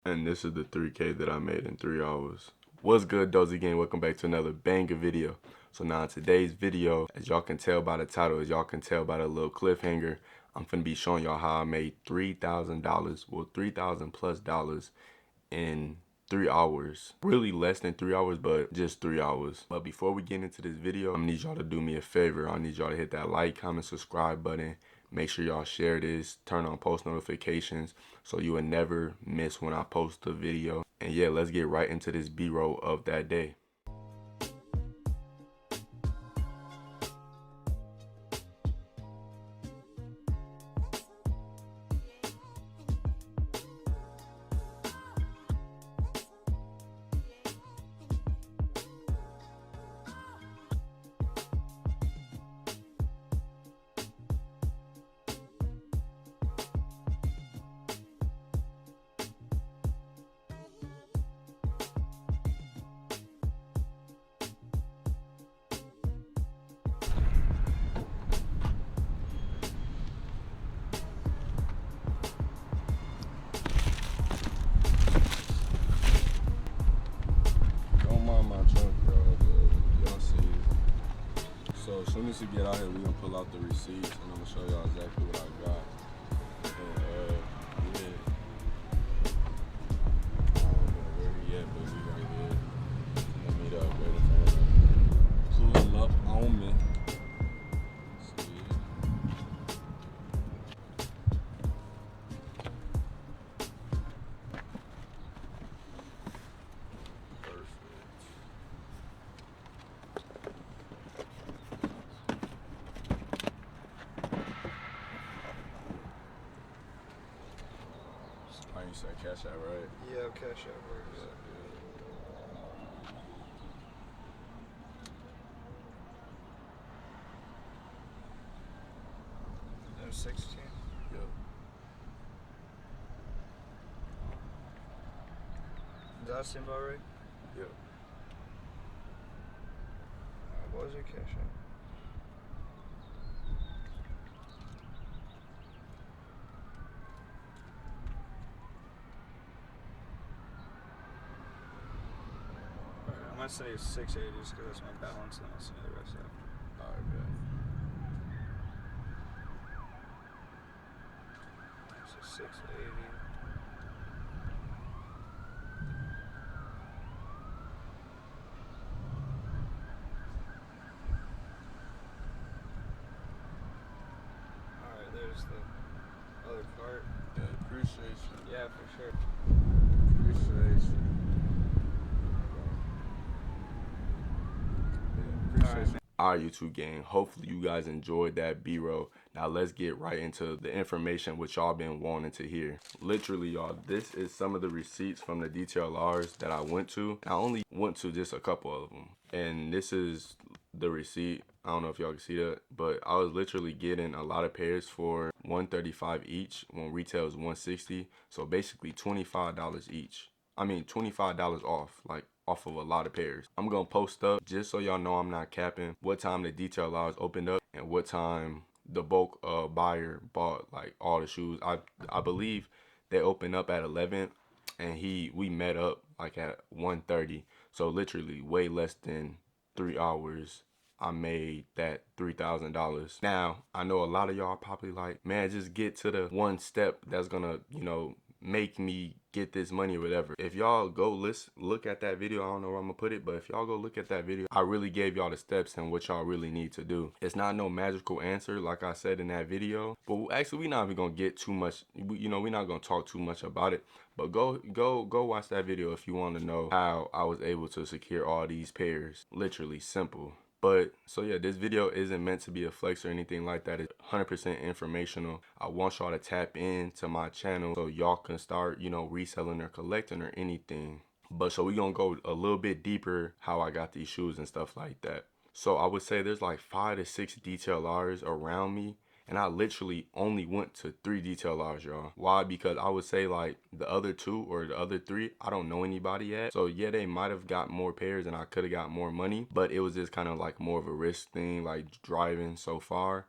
And this is the 3K that I made in 3 hours. What's good, Dozy gang? Welcome back to another banger video. So now in today's video, as y'all can tell by the title, as y'all can tell by the little cliffhanger, I'm finna be showing y'all how I made $3,000, well $3,000 plus dollars in 3 hours. Really less than 3 hours, but just 3 hours. But before we get into this video, I'm gonna need y'all to do me a favor. I need y'all to hit that like, comment, subscribe button. Make sure y'all share this, turn on post notifications so you will never miss when I post a video. And yeah, let's get right into this B-roll of that day. So as soon as we get out here, we're gonna pull out the receipts and I'm gonna show y'all exactly what I got. And yeah. I don't know where he at, but we right here. Let me meet up, waiting for him. Pull up on me. You said cash out, right? Yeah, cash out works. That was 16? Yep. Does that seem about right? Yep. What was your cash out? I'm gonna say 680 just because that's my balance, and I'll send you the rest after. Alright, man. So 680. Alright, there's the other cart. Yeah, appreciate you. Yeah, for sure. Appreciate you. Alright, YouTube gang, hopefully you guys enjoyed that B-roll. Now let's get right into the information which y'all been wanting to hear. Literally, y'all, this is some of the receipts from the DTLRs that I went to. I only went to just a couple of them. And this is the receipt. I don't know if y'all can see that, but I was literally getting a lot of pairs for $135 each when retail is $160. So basically $25 each. I mean, $25 off, like off of a lot of pairs. I'm gonna post up just so y'all know I'm not capping what time the detail hours opened up and what time the bulk buyer bought like all the shoes. I believe they opened up at 11 and we met up like at 1:30. So literally way less than 3 hours I made that $3,000. Now, I know a lot of y'all probably like, man, just get to the one step that's gonna, make me get this money or whatever. If y'all go look at that video, I don't know where I'm gonna put it, but if y'all go look at that video, I really gave y'all the steps and what y'all really need to do. It's not no magical answer like I said in that video, but actually we're not even gonna get too much, we're not gonna talk too much about it, but go watch that video if you want to know how I was able to secure all these pairs. Literally simple. But so yeah, this video isn't meant to be a flex or anything like that. It's 100% informational. I want y'all to tap into my channel so y'all can start, reselling or collecting or anything. But so we gonna go a little bit deeper how I got these shoes and stuff like that. So I would say there's like 5 to 6 DTLRs around me. And I literally only went to 3 DTLRs, y'all. Why? Because I would say like the other 2 or the other 3, I don't know anybody yet. So yeah, they might have got more pairs and I could have got more money, but it was just kind of like more of a risk thing, like driving so far.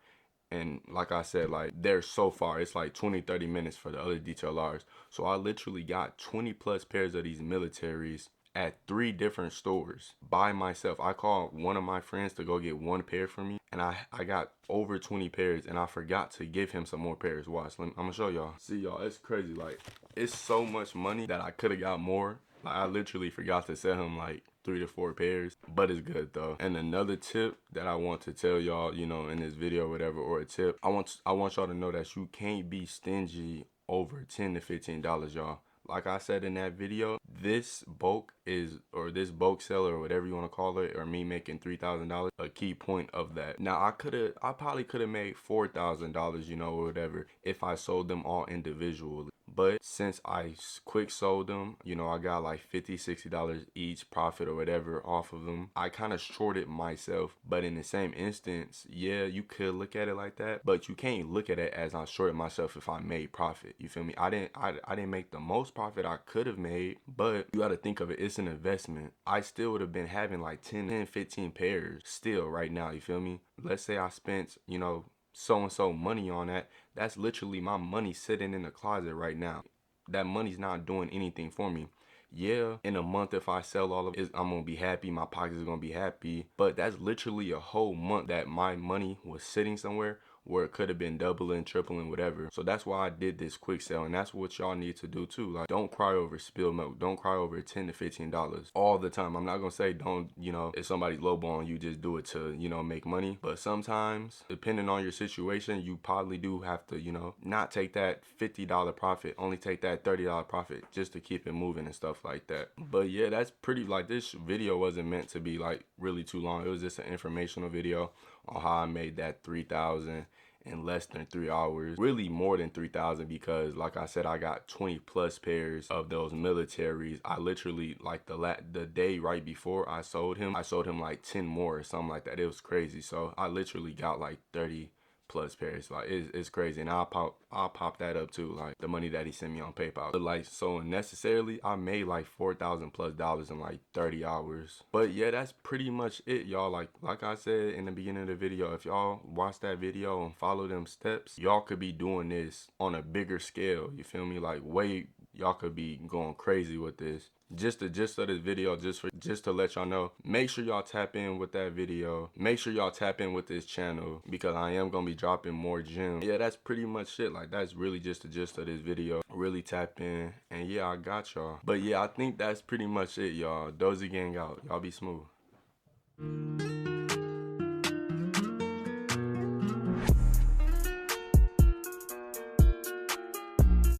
And like I said, like they're so far, it's like 20-30 minutes for the other DTLRs. So I literally got 20 plus pairs of these militaries at 3 different stores by myself. I called one of my friends to go get 1 pair for me, and I got over 20 pairs, and I forgot to give him some more pairs. Watch, I'm gonna show y'all. See y'all, it's crazy. Like, it's so much money that I could have got more. Like, I literally forgot to sell him like 3 to 4 pairs, but it's good though. And another tip that I want to tell y'all, you know, in this video or whatever, or a tip, I want y'all to know that you can't be stingy over $10 to $15, y'all. Like I said in that video, this bulk is, or this bulk seller, or whatever you want to call it, or me making $3,000, a key point of that. Now I probably could have made $4,000, you know, or whatever, if I sold them all individually. But since I quick sold them, you know, I got like $50, $60 each profit or whatever off of them. I kind of shorted myself. But in the same instance, yeah, you could look at it like that, but you can't look at it as I shorted myself if I made profit. You feel me? I didn't make the most profit I could have made, but you got to think of it, it's an investment. I still would have been having like 10, 15 pairs still right now. You feel me? Let's say I spent, you know, so and so money on that. That's literally my money sitting in the closet right now. That money's not doing anything for me. Yeah, in a month, if I sell all of it, I'm gonna be happy, my pockets are gonna be happy, but that's literally a whole month that my money was sitting somewhere where it could have been doubling, tripling, whatever. So that's why I did this quick sale, and that's what y'all need to do too. Like, don't cry over spilled milk. Don't cry over $10 to $15 all the time. I'm not gonna say don't, you know, if somebody's lowballing you, just do it to, you know, make money. But sometimes, depending on your situation, you probably do have to, you know, not take that $50 profit, only take that $30 profit just to keep it moving and stuff like that. But yeah, that's pretty, like, this video wasn't meant to be like really too long. It was just an informational video on how I made that 3,000 in less than 3 hours, really more than 3,000, because like I said, I got 20 plus pairs of those militaries. I literally, like, the day right before I sold him like 10 more or something like that. It was crazy. So I literally got like 30 plus pairs. Like, it's crazy. And I'll pop that up too, like the money that he sent me on PayPal. But like, so necessarily I made like $4,000 plus in like 30 hours. But yeah, that's pretty much it, y'all. Like I said in the beginning of the video, if y'all watch that video and follow them steps, y'all could be doing this on a bigger scale. You feel me? Like, way, y'all could be going crazy with this. Just the gist of this video, just to let y'all know, make sure y'all tap in with that video. Make sure y'all tap in with this channel, because I am gonna be dropping more gems. Yeah, that's pretty much it. Like, that's really just the gist of this video. Really tap in, and yeah, I got y'all. But yeah, I think that's pretty much it, y'all. Dozy gang out. Y'all be smooth.